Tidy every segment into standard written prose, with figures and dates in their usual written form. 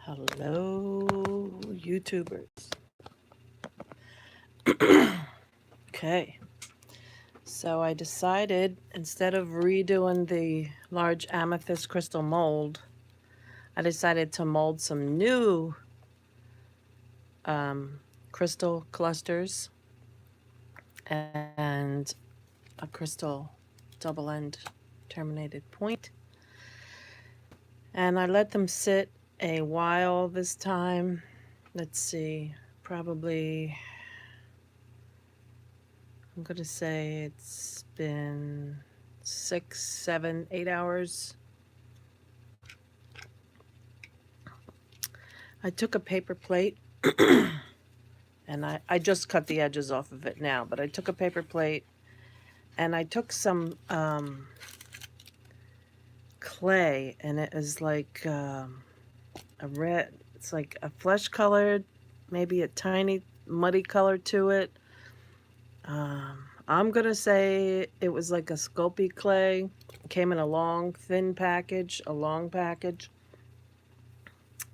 Hello, YouTubers. Okay, so I decided instead of redoing the large amethyst crystal mold, I decided to mold some new crystal clusters and a crystal double end terminated point. And I let them sit a while this time. Let's see, probably I'm going to say it's been 6, 7, 8 hours. I took a paper plate and I just cut the edges off of it now, but I took a paper plate and I took some clay, and it is like a red, it's like a flesh colored, maybe a tiny muddy color to it. I'm going to say it was like a Sculpey clay. It came in a long, thin package, a long package.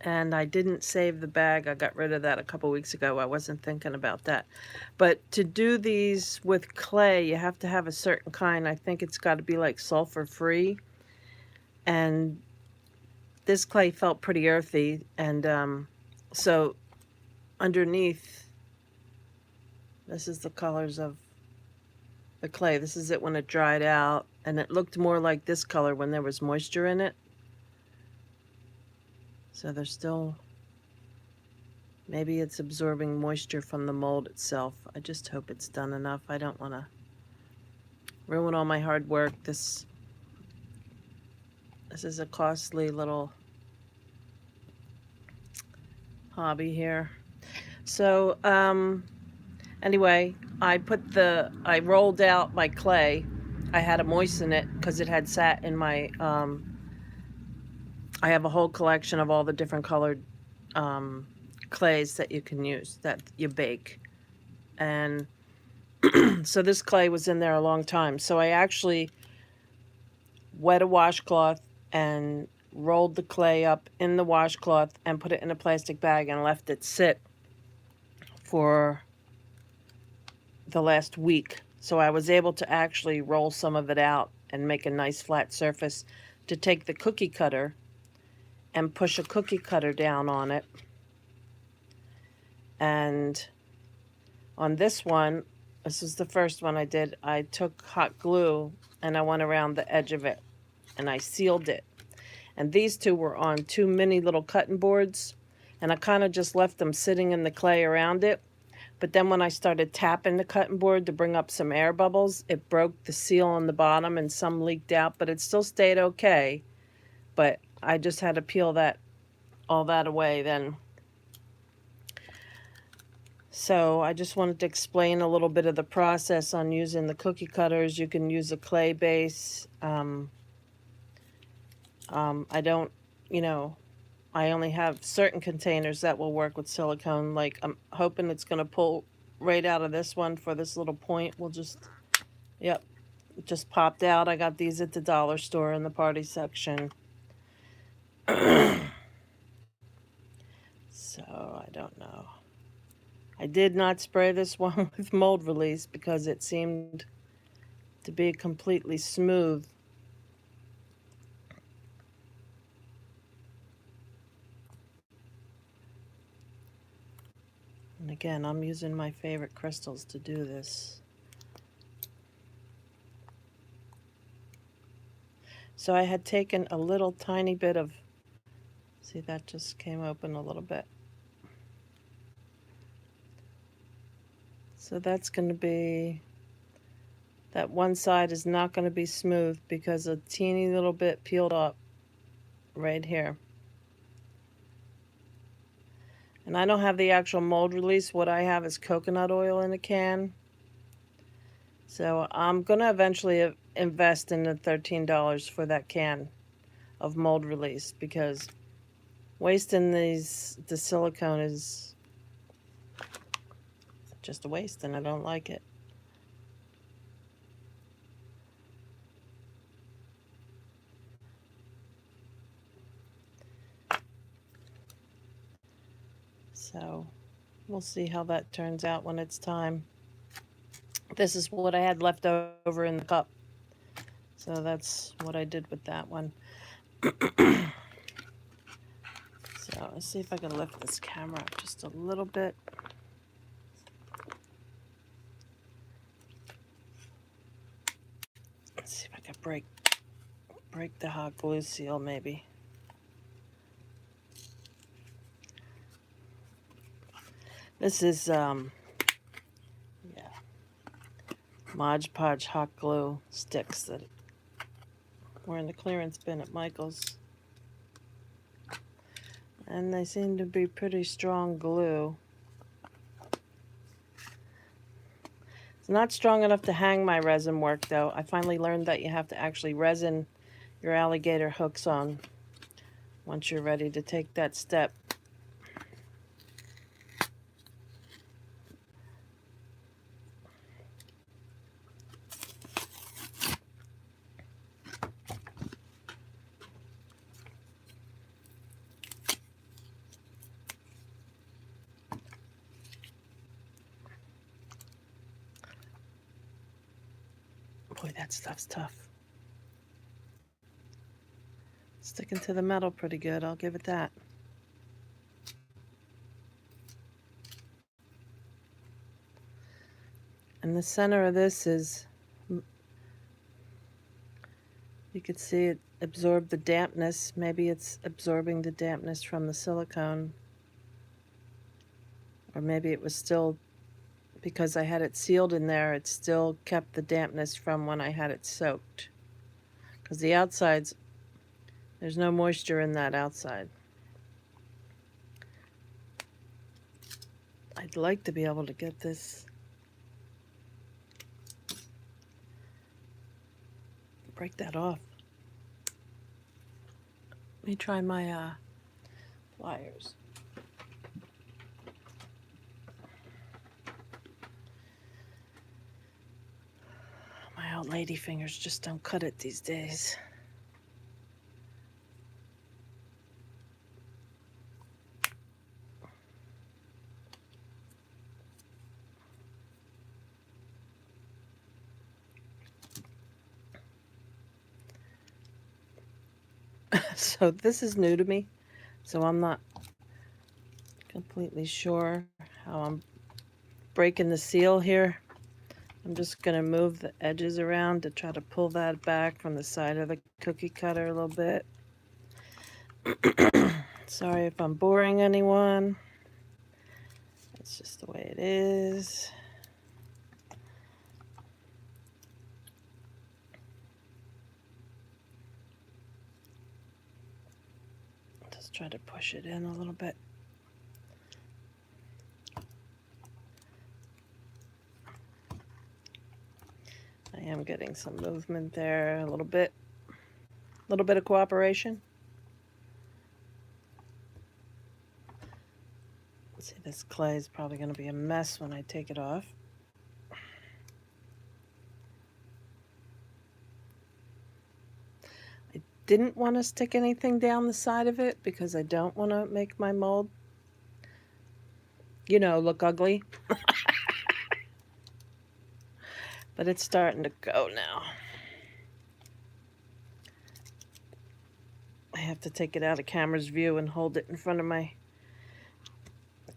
And I didn't save the bag. I got rid of that a couple weeks ago. I wasn't thinking about that. But to do these with clay, you have to have a certain kind. I think it's got to be like sulfur-free. And this clay felt pretty earthy. And so underneath, this is the colors of the clay. This is it when it dried out. And it looked more like this color when there was moisture in it. So there's still... maybe it's absorbing moisture from the mold itself. I just hope it's done enough. I don't want to ruin all my hard work. This is a costly little hobby here. So anyway, I rolled out my clay. I had to moisten it because it had sat in my I have a whole collection of all the different colored clays that you can use, that you bake. And so this clay was in there a long time. So I actually wet a washcloth and rolled the clay up in the washcloth and put it in a plastic bag and left it sit for the last week. So I was able to actually roll some of it out and make a nice flat surface to take the cookie cutter and push a cookie cutter down on it. And on this one, this is the first one I did, I took hot glue and I went around the edge of it and I sealed it. And these two were on two mini little cutting boards, and I kind of just left them sitting in the clay around it. But then when I started tapping the cutting board to bring up some air bubbles, it broke the seal on the bottom and some leaked out, but it still stayed okay. But I just had to peel all that away then. So I just wanted to explain a little bit of the process on using the cookie cutters. You can use a clay base. I don't, I only have certain containers that will work with silicone. Like, I'm hoping it's going to pull right out of this one for this little point. We'll just, yep, it just popped out. I got these at the dollar store in the party section. So, I don't know. I did not spray this one with mold release because it seemed to be completely smooth. And again, I'm using my favorite crystals to do this. So I had taken a little tiny bit of, see, that just came open a little bit. So that's going to be, that one side is not going to be smooth because a teeny little bit peeled up right here. And I don't have the actual mold release. What I have is coconut oil in a can. So I'm going to eventually invest in the $13 for that can of mold release, because wasting the silicone is just a waste and I don't like it. So we'll see how that turns out when it's time. This is what I had left over in the cup. So that's what I did with that one. So let's see if I can lift this camera up just a little bit. Let's see if I can break the hot glue seal maybe. This is Mod Podge hot glue sticks that were in the clearance bin at Michael's. And they seem to be pretty strong glue. It's not strong enough to hang my resin work though. I finally learned that you have to actually resin your alligator hooks on once you're ready to take that step. Boy, that stuff's tough. Sticking to the metal pretty good, I'll give it that. And the center of this is, you could see it absorb the dampness. Maybe it's absorbing the dampness from the silicone. Or maybe it was still, because I had it sealed in there, it still kept the dampness from when I had it soaked. Because the outsides, there's no moisture in that outside. I'd like to be able to get this, break that off. Let me try my pliers. My old lady fingers just don't cut it these days. So this is new to me, so I'm not completely sure how I'm breaking the seal here. I'm just going to move the edges around to try to pull that back from the side of the cookie cutter a little bit. Sorry if I'm boring anyone. It's just the way it is. Just try to push it in a little bit. I am getting some movement there, a little bit of cooperation. See, this clay is probably going to be a mess when I take it off. I didn't want to stick anything down the side of it because I don't want to make my mold, look ugly. But it's starting to go now. I have to take it out of camera's view and hold it in front of my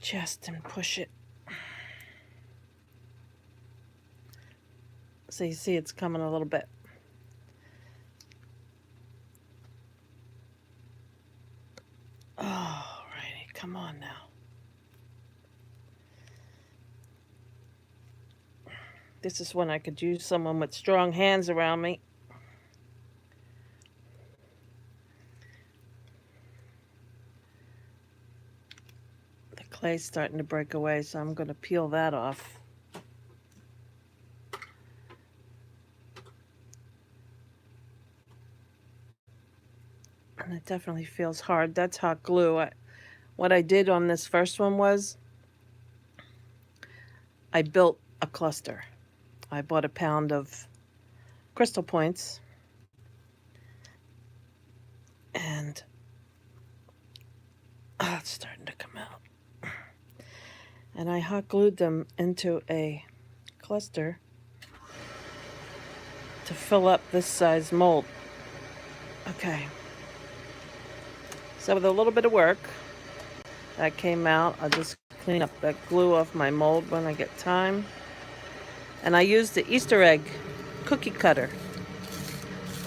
chest and push it. So you see it's coming a little bit. Alrighty, come on now. This is when I could use someone with strong hands around me. The clay's starting to break away, so I'm going to peel that off. And it definitely feels hard. That's hot glue. What I did on this first one was I built a cluster. I bought a pound of crystal points and it's starting to come out. And I hot glued them into a cluster to fill up this size mold. Okay. So with a little bit of work that came out, I'll just clean up that glue off my mold when I get time. And I used the Easter egg cookie cutter.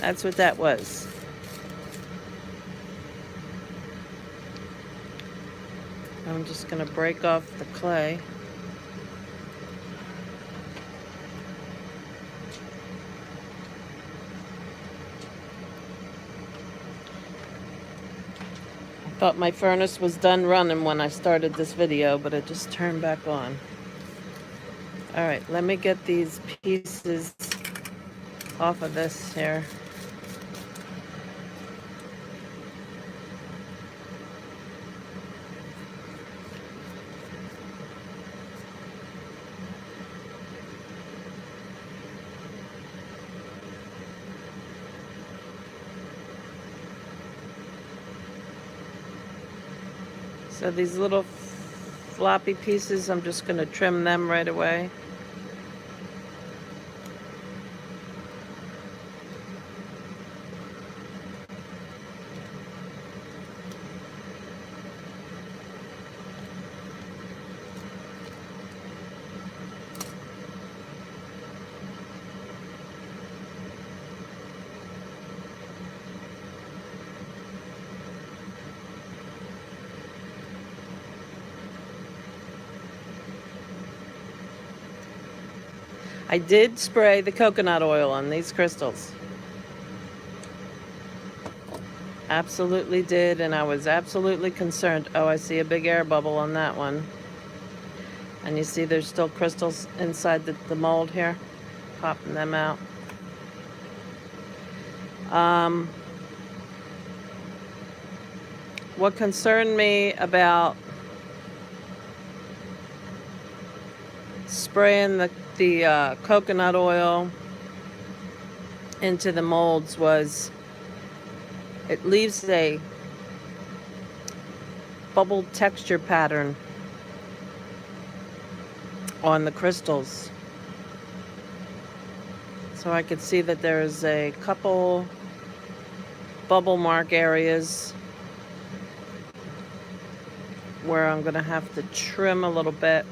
That's what that was. I'm just going to break off the clay. I thought my furnace was done running when I started this video, but it just turned back on. Alright, let me get these pieces off of this here. So these little floppy pieces, I'm just going to trim them right away. I did spray the coconut oil on these crystals. Absolutely did, and I was absolutely concerned. Oh, I see a big air bubble on that one. And you see there's still crystals inside the mold here. Popping them out. What concerned me about spraying the coconut oil into the molds was it leaves a bubble texture pattern on the crystals. So I could see that there's a couple bubble mark areas where I'm gonna have to trim a little bit.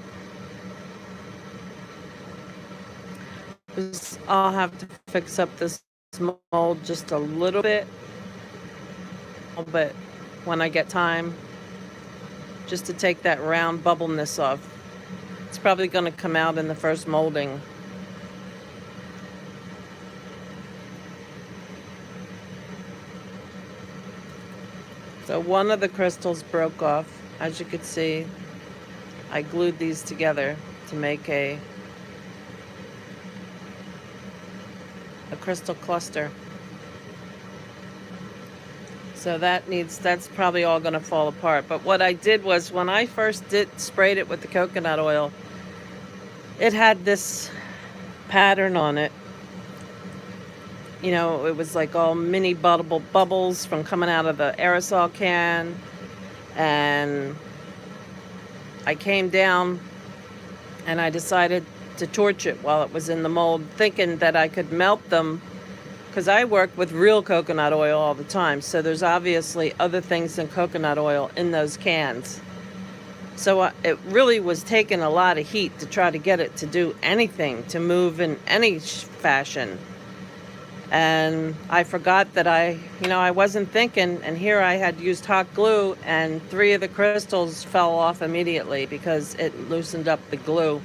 I'll have to fix up this mold just a little bit when I get time, just to take that round bubbleness off. It's probably going to come out in the first molding. So one of the crystals broke off. As you can see, I glued these together to make a crystal cluster. So that's probably all going to fall apart. But what I did was, when I first sprayed it with the coconut oil, it had this pattern on it. You know, it was like all mini bubbles from coming out of the aerosol can. And I came down and I decided to torch it while it was in the mold, thinking that I could melt them, because I work with real coconut oil all the time, so there's obviously other things than coconut oil in those cans. So it really was taking a lot of heat to try to get it to do anything, to move in any fashion. And I forgot that I wasn't thinking, and here I had used hot glue, and 3 of the crystals fell off immediately because it loosened up the glue.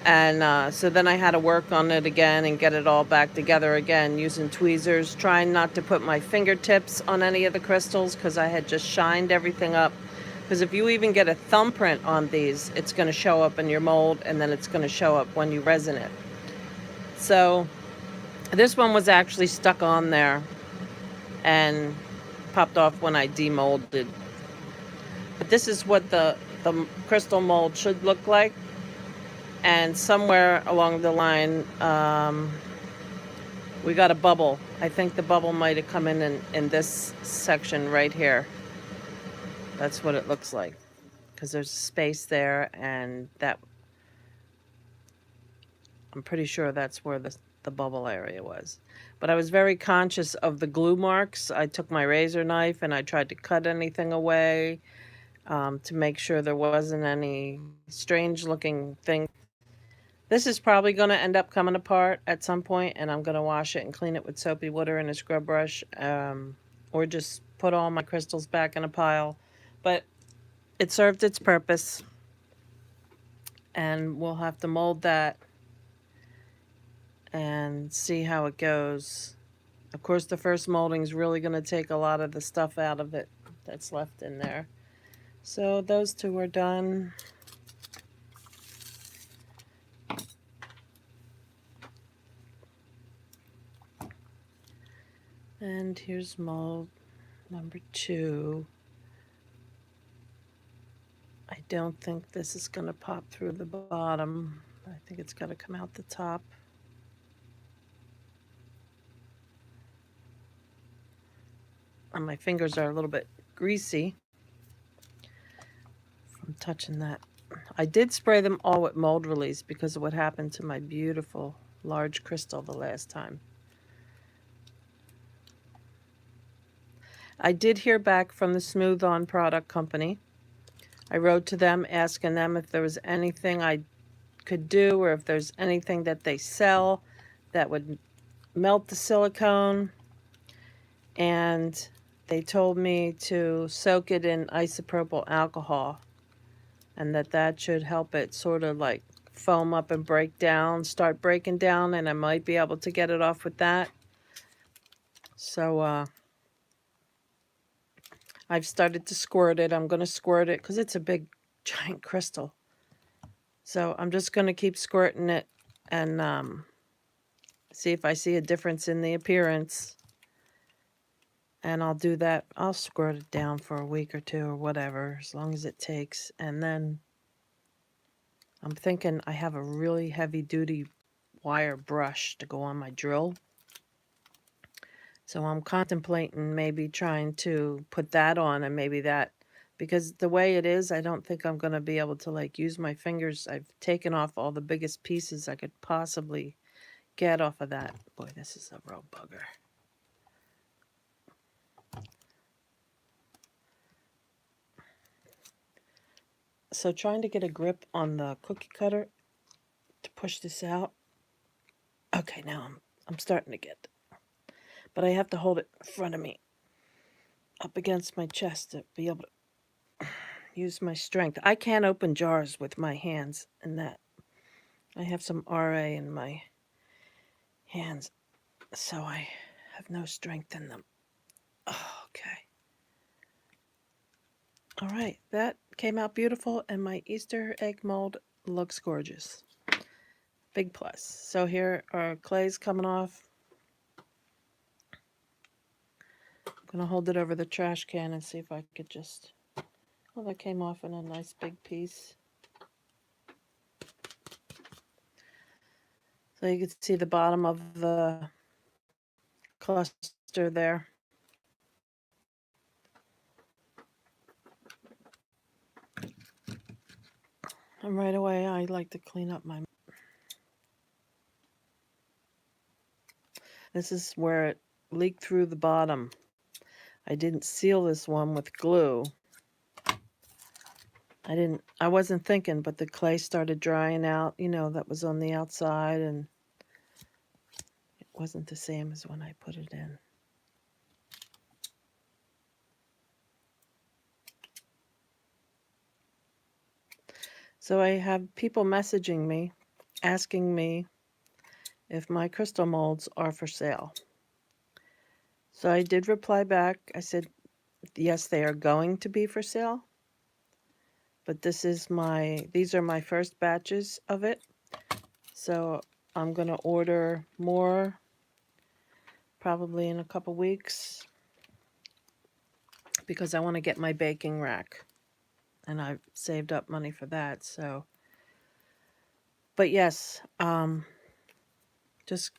And so then I had to work on it again and get it all back together again using tweezers, trying not to put my fingertips on any of the crystals because I had just shined everything up. Because if you even get a thumbprint on these, it's going to show up in your mold, and then it's going to show up when you resin it. So this one was actually stuck on there and popped off when I demolded. But this is what the crystal mold should look like. And somewhere along the line, we got a bubble. I think the bubble might have come in this section right here. That's what it looks like. because there's space there, and that I'm pretty sure that's where the bubble area was. But I was very conscious of the glue marks. I took my razor knife and I tried to cut anything away, to make sure there wasn't any strange looking thing. This is probably going to end up coming apart at some point, and I'm going to wash it and clean it with soapy water and a scrub brush, or just put all my crystals back in a pile. But it served its purpose, and we'll have to mold that and see how it goes. Of course, the first molding is really going to take a lot of the stuff out of it that's left in there. So those two are done. And here's mold number 2. I don't think this is going to pop through the bottom. I think it's got to come out the top. And my fingers are a little bit greasy from touching that. I did spray them all with mold release because of what happened to my beautiful large crystal the last time. I did hear back from the Smooth On product company. I wrote to them asking them if there was anything I could do, or if there's anything that they sell that would melt the silicone. And they told me to soak it in isopropyl alcohol, and that should help it sort of like foam up and start breaking down, and I might be able to get it off with that. So I've started to squirt it. I'm going to squirt it because it's a big, giant crystal. So I'm just going to keep squirting it and see if I see a difference in the appearance. And I'll do that. I'll squirt it down for a week or 2 or whatever, as long as it takes. And then I'm thinking I have a really heavy-duty wire brush to go on my drill. So I'm contemplating maybe trying to put that on, and maybe that, because the way it is, I don't think I'm going to be able to like use my fingers. I've taken off all the biggest pieces I could possibly get off of that. Boy, this is a real bugger. So trying to get a grip on the cookie cutter to push this out. Okay, now I'm starting to get, but I have to hold it in front of me, up against my chest, to be able to use my strength. I can't open jars with my hands, and that I have some RA in my hands, so I have no strength in them. Oh, okay. All right, that came out beautiful, and my Easter egg mold looks gorgeous. Big plus. So here are clays coming off. I'm going to hold it over the trash can and see if I could just... Well, that came off in a nice big piece. So you can see the bottom of the cluster there. And right away, I like to clean up my... This is where it leaked through the bottom. I didn't seal this one with glue. I wasn't thinking, but the clay started drying out, that was on the outside, and it wasn't the same as when I put it in. So I have people messaging me, asking me if my crystal molds are for sale. So I did reply back. I said, yes, they are going to be for sale. But these are my first batches of it. So I'm going to order more probably in a couple weeks, because I want to get my baking rack, and I've saved up money for that. So, but yes, just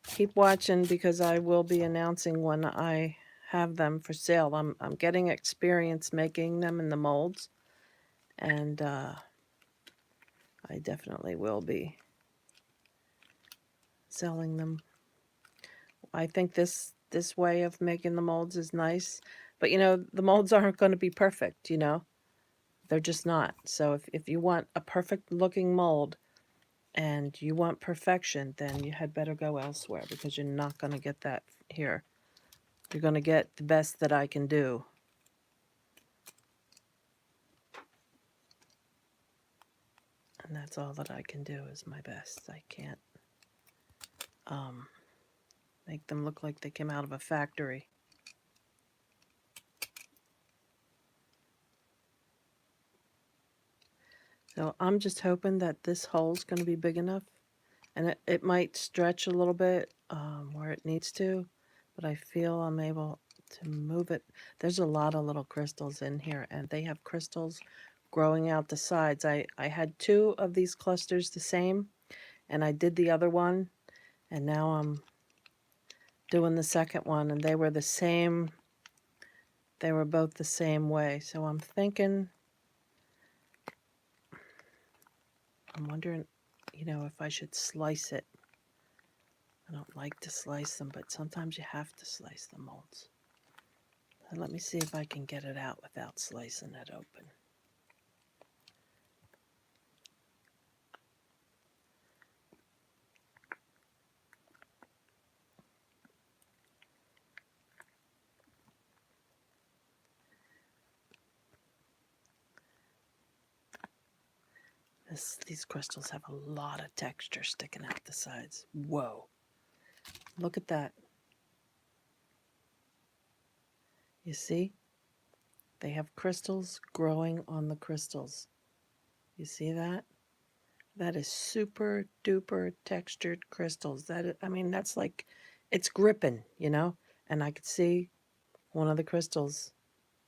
keep watching, because I will be announcing when I have them for sale. I'm getting experience making them in the molds, and I definitely will be selling them. I think this way of making the molds is nice, but the molds aren't going to be perfect, they're just not. So if you want a perfect looking mold and you want perfection, then you had better go elsewhere, because you're not going to get that here. You're going to get the best that I can do. And that's all that I can do is my best. I can't make them look like they came out of a factory. So I'm just hoping that this hole's going to be big enough. And it might stretch a little bit where it needs to, but I feel I'm able to move it. There's a lot of little crystals in here, and they have crystals growing out the sides. I had 2 of these clusters the same, and I did the other one, and now I'm doing the second one, and they were the same. They were both the same way. So I'm wondering, if I should slice it. I don't like to slice them, but sometimes you have to slice the molds. So let me see if I can get it out without slicing it open. These crystals have a lot of texture sticking out the sides. Whoa. Look at that. You see? They have crystals growing on the crystals. You see that? That is super duper textured crystals. That's like, it's gripping, And I could see one of the crystals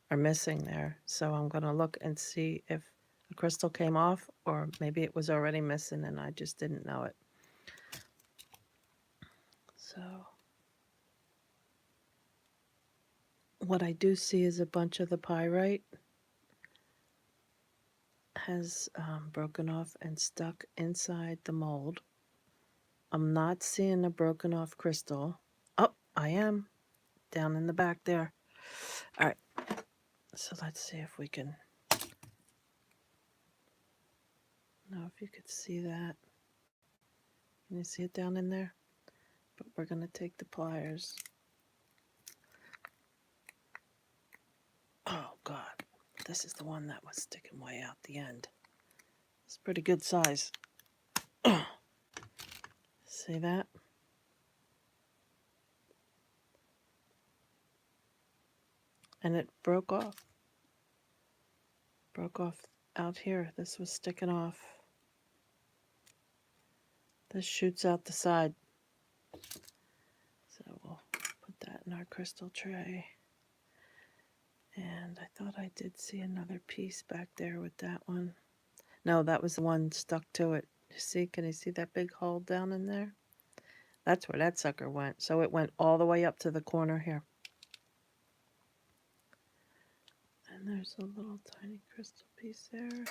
are missing there. So I'm going to look and see if a crystal came off, or maybe it was already missing and I just didn't know it. So what I do see is a bunch of the pyrite has broken off and stuck inside the mold. I'm not seeing a broken off crystal. Oh, I am down in the back there. All right, so let's see if we can. Know if you could see that. Can you see it down in there? But we're going to take the pliers. Oh, God. This is the one that was sticking way out the end. It's pretty good size. See that? And it broke off. Broke off out here. This was sticking off. This shoots out the side. So we'll put that in our crystal tray. And I thought I did see another piece back there with that one. No, that was the one stuck to it. You see? Can you see that big hole down in there? That's where that sucker went. So it went all the way up to the corner here. And there's a little tiny crystal piece there.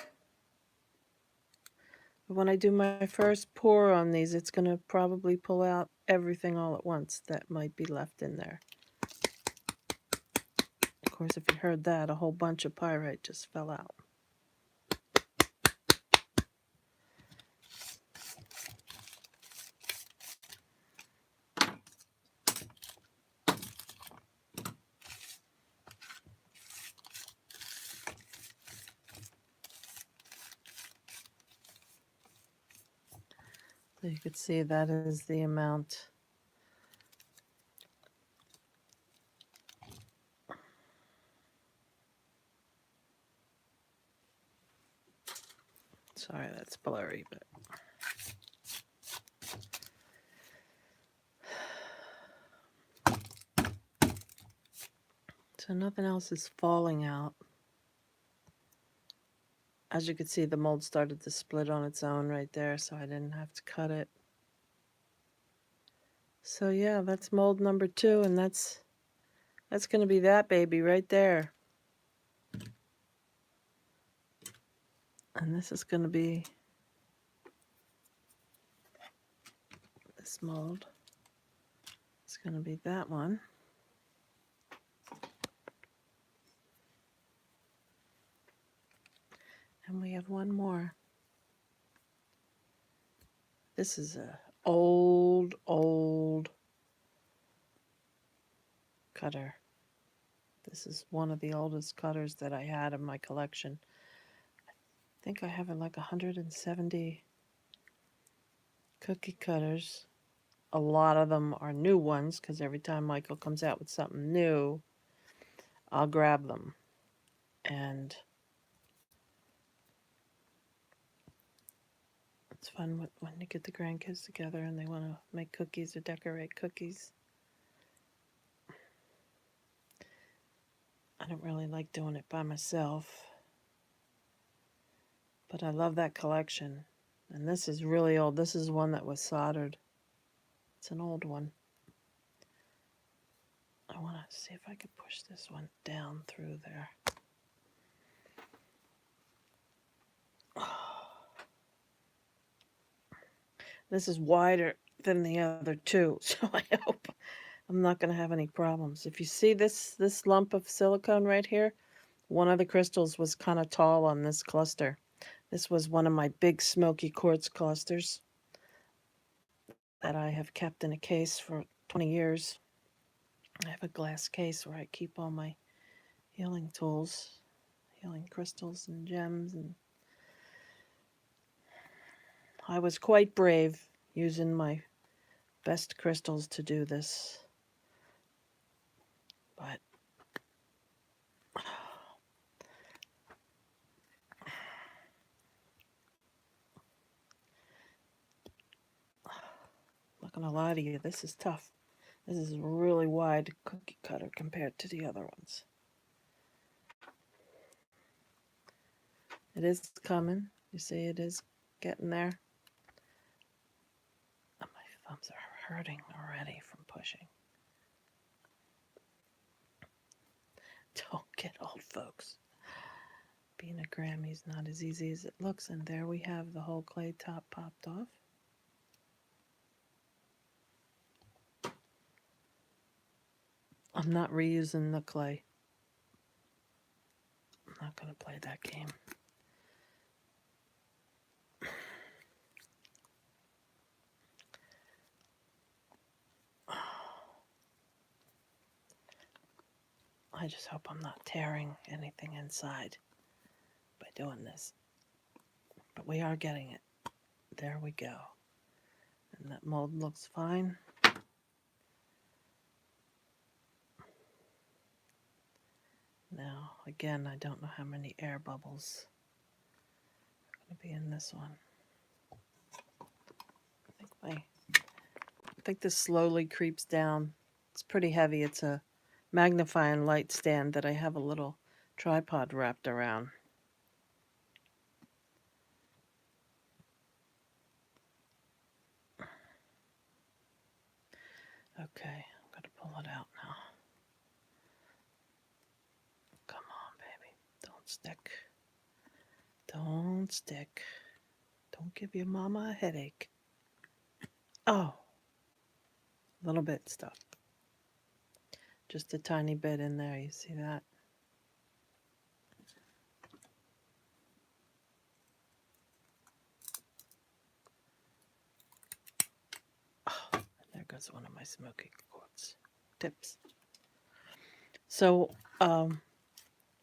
But when I do my first pour on these, it's going to probably pull out everything all at once that might be left in there. Of course, if you heard that, a whole bunch of pyrite just fell out. So you could see that is the amount. Sorry, that's blurry, but so nothing else is falling out. As you can see, the mold started to split on its own right there, so I didn't have to cut it. So yeah, that's mold number 2, and that's going to be that baby right there. And this is going to be this mold. It's going to be that one. And we have one more. This is a old cutter. This is one of the oldest cutters that I had in my collection. I think I have like 170 cookie cutters. A lot of them are new ones because every time Michael comes out with something new, I'll grab them. And it's fun when you get the grandkids together and they want to make cookies or decorate cookies. I don't really like doing it by myself, but I love that collection. And this is really old. This is one that was soldered. It's an old one. I want to see if I can push this one down through there. This is wider than the other two, so I hope I'm not going to have any problems. If you see this lump of silicone right here, one of the crystals was kind of tall on this cluster. This was one of my big smoky quartz clusters that I have kept in a case for 20 years. I have a glass case where I keep all my healing tools, healing crystals and gems. And I was quite brave using my best crystals to do this. But I'm not going to lie to you, this is tough. This is a really wide cookie cutter compared to the other ones. It is coming. You see it is getting there. Oh, my thumbs are hurting already from pushing. Don't get old, folks. Being a Grammy is not as easy as it looks. And there we have the whole clay top popped off. I'm not reusing the clay. I'm not going to play that game. I just hope I'm not tearing anything inside by doing this. But we are getting it. There we go. And that mold looks fine. Now, again, I don't know how many air bubbles are going to be in this one. I think this slowly creeps down. It's pretty heavy. It's a magnifying light stand that I have a little tripod wrapped around. Okay, I'm going to pull it out now. Come on, baby. Don't stick. Don't stick. Don't give your mama a headache. Oh, a little bit stuck. Just a tiny bit in there. You see that? Oh, there goes one of my smoky quartz tips. So,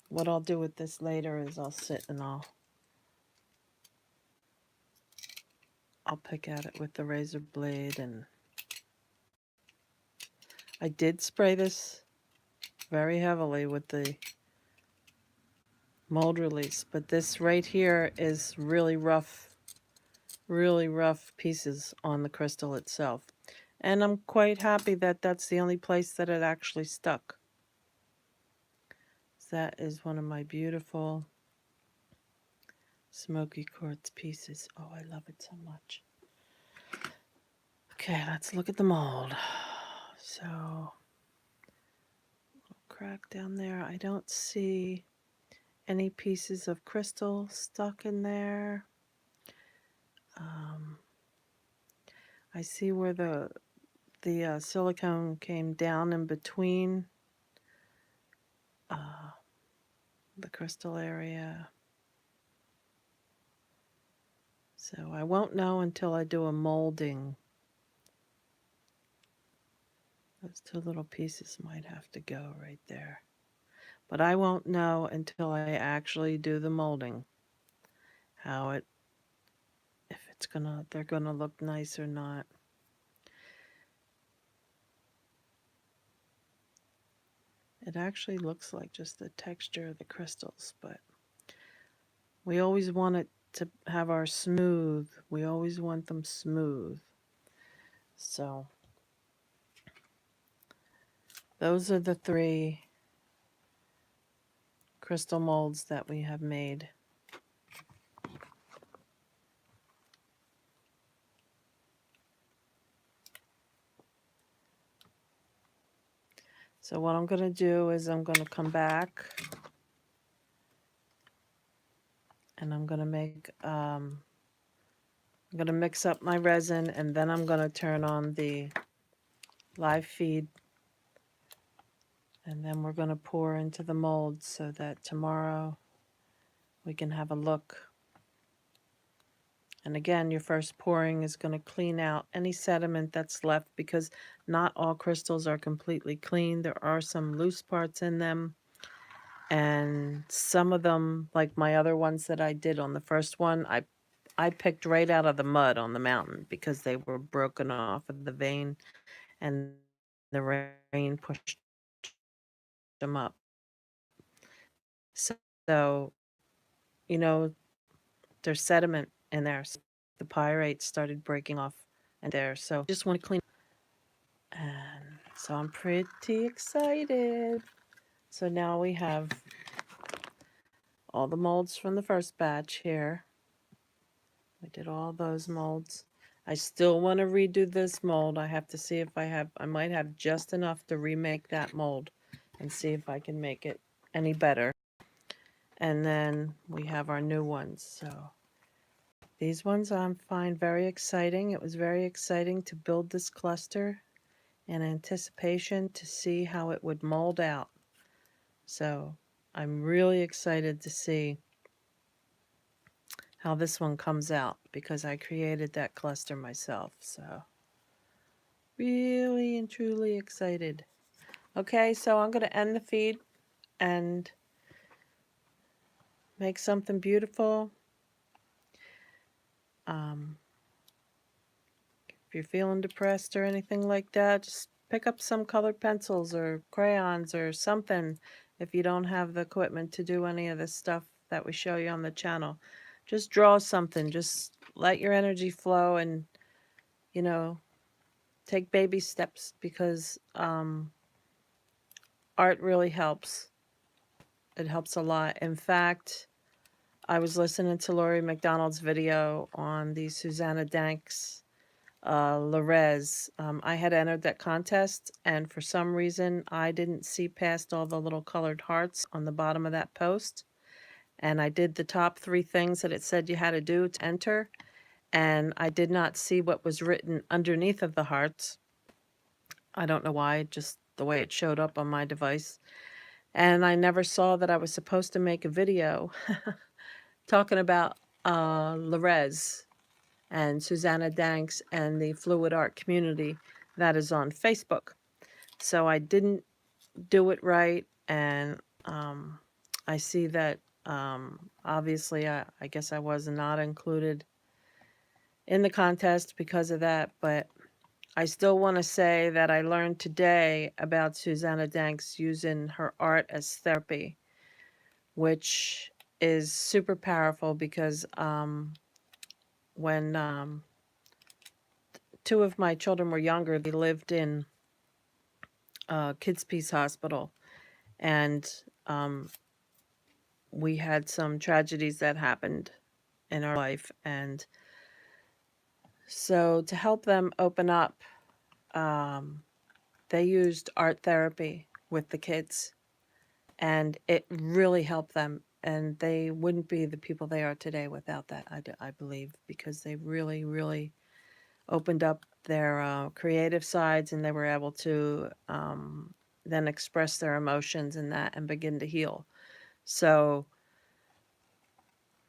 what I'll do with this later is I'll sit and I'll pick at it with the razor blade. And I did spray this very heavily with the mold release, but this right here is really rough pieces on the crystal itself. And I'm quite happy that that's the only place that it actually stuck. That is one of my beautiful smoky quartz pieces. Oh, I love it so much. Okay, let's look at the mold. So, crack down there. I don't see any pieces of crystal stuck in there. I see where the silicone came down in between the crystal area. So I won't know until I do a molding. Those two little pieces might have to go right there. But I won't know until I actually do the molding how it, if they're gonna look nice or not. It actually looks like just the texture of the crystals, but we always want it to have our smooth. We always want them smooth. So those are the 3 crystal molds that we have made. So what I'm going to do is I'm going to come back and I'm going to make, I'm going to mix up my resin, and then I'm going to turn on the live feed, and then we're going to pour into the molds so that tomorrow we can have a look. And again, your first pouring is going to clean out any sediment that's left, because not all crystals are completely clean. There are some loose parts in them. And some of them, like my other ones that I did on the first one, I picked right out of the mud on the mountain because they were broken off of the vein and the rain pushed them up. So, you know, there's sediment in there. So the pyrite started breaking off and there. So just want to clean. And so I'm pretty excited. So now we have all the molds from the first batch here. I did all those molds. I still want to redo this mold. I have to see if I might have just enough to remake that mold and see if I can make it any better. And then we have our new ones. So these ones I find very exciting. It was very exciting to build this cluster in anticipation to see how it would mold out. So I'm really excited to see how this one comes out, because I created that cluster myself. So really and truly excited. Okay, so I'm going to end the feed and make something beautiful. If you're feeling depressed or anything like that, just pick up some colored pencils or crayons or something. If you don't have the equipment to do any of this stuff that we show you on the channel, just draw something. Just let your energy flow and, you know, take baby steps, because art really helps. It helps a lot. In fact, I was listening to Laurie McDonald's video on the Susanna Danks Lorez. I had entered that contest, and for some reason I didn't see past all the little colored hearts on the bottom of that post. And I did the top 3 things that it said you had to do to enter, and I did not see what was written underneath of the hearts. I don't know why, just the way it showed up on my device. And I never saw that I was supposed to make a video talking about Lorez and Susanna Danks and the fluid art community that is on Facebook. So I didn't do it right, and I see that obviously I guess I was not included in the contest because of that, but I still want to say that I learned today about Susanna Danks using her art as therapy, which is super powerful, because when 2 of my children were younger, they lived in Kids Peace Hospital, and we had some tragedies that happened in our life. And so to help them open up, they used art therapy with the kids, and it really helped them. and they wouldn't be the people they are today without that, I believe, because they really, really opened up their creative sides, and they were able to then express their emotions in that and begin to heal. So,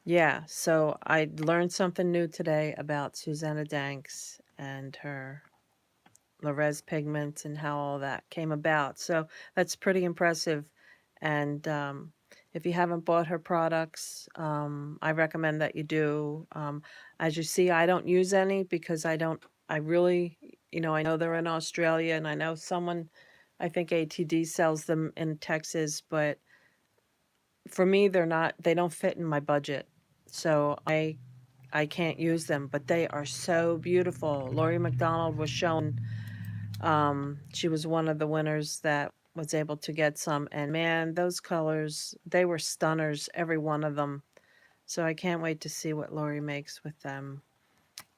yeah, so I learned something new today about Susanna Danks and her Lorez pigment and how all that came about. So that's pretty impressive. And if you haven't bought her products, I recommend that you do. As you see, I don't use any because I really, I know they're in Australia, and I know someone, I think ATD sells them in Texas, but for me, they don't fit in my budget. So I can't use them, but they are so beautiful. Laurie McDonald was shown, she was one of the winners that was able to get some, and man, those colors, they were stunners, every one of them. So I can't wait to see what Laurie makes with them.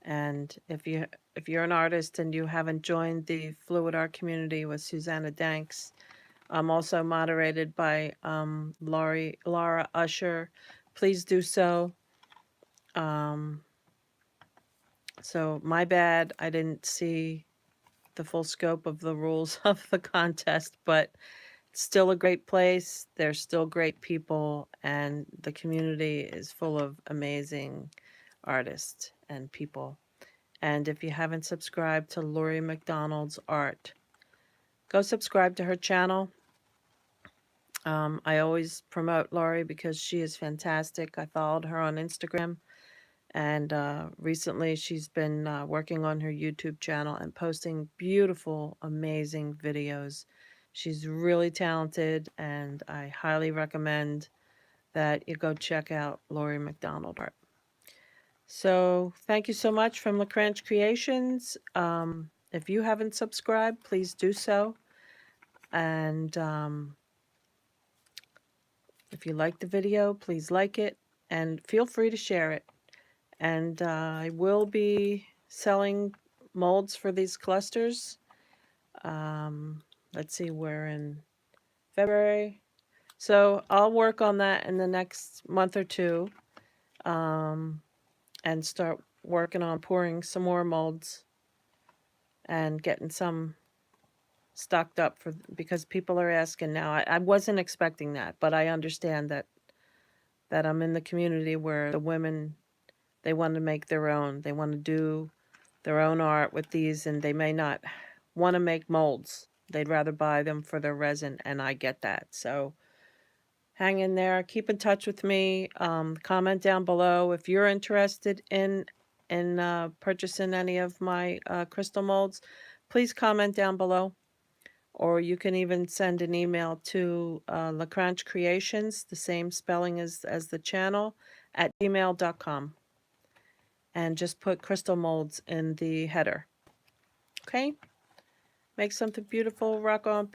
And if you're an artist and you haven't joined the Fluid Art community with Susanna Danks, I'm also moderated by Laura Usher. Please do so. So my bad, I didn't see the full scope of the rules of the contest, but it's still a great place. There's still great people, and the community is full of amazing artists and people. And if you haven't subscribed to Laurie McDonald's art, go subscribe to her channel. I always promote Laurie because she is fantastic. I followed her on Instagram, and recently she's been working on her YouTube channel and posting beautiful, amazing videos. She's really talented, and I highly recommend that you go check out Laurie McDonald art. So thank you so much from LaCranch Creations. If you haven't subscribed, please do so. And if you like the video, please like it and feel free to share it. And I will be selling molds for these clusters. Let's see, we're in February. So I'll work on that in the next month or two, and start working on pouring some more molds and getting some stocked up because people are asking now. I wasn't expecting that, but I understand that I'm in the community where the women, they want to make their own. They want to do their own art with these, and they may not want to make molds. They'd rather buy them for their resin, and I get that. So hang in there. Keep in touch with me. Comment down below if you're interested in purchasing any of my crystal molds. Please comment down below. Or you can even send an email to LaCranch Creations, the same spelling as the channel, at gmail.com. And just put crystal molds in the header. Okay? Make something beautiful. Rock on.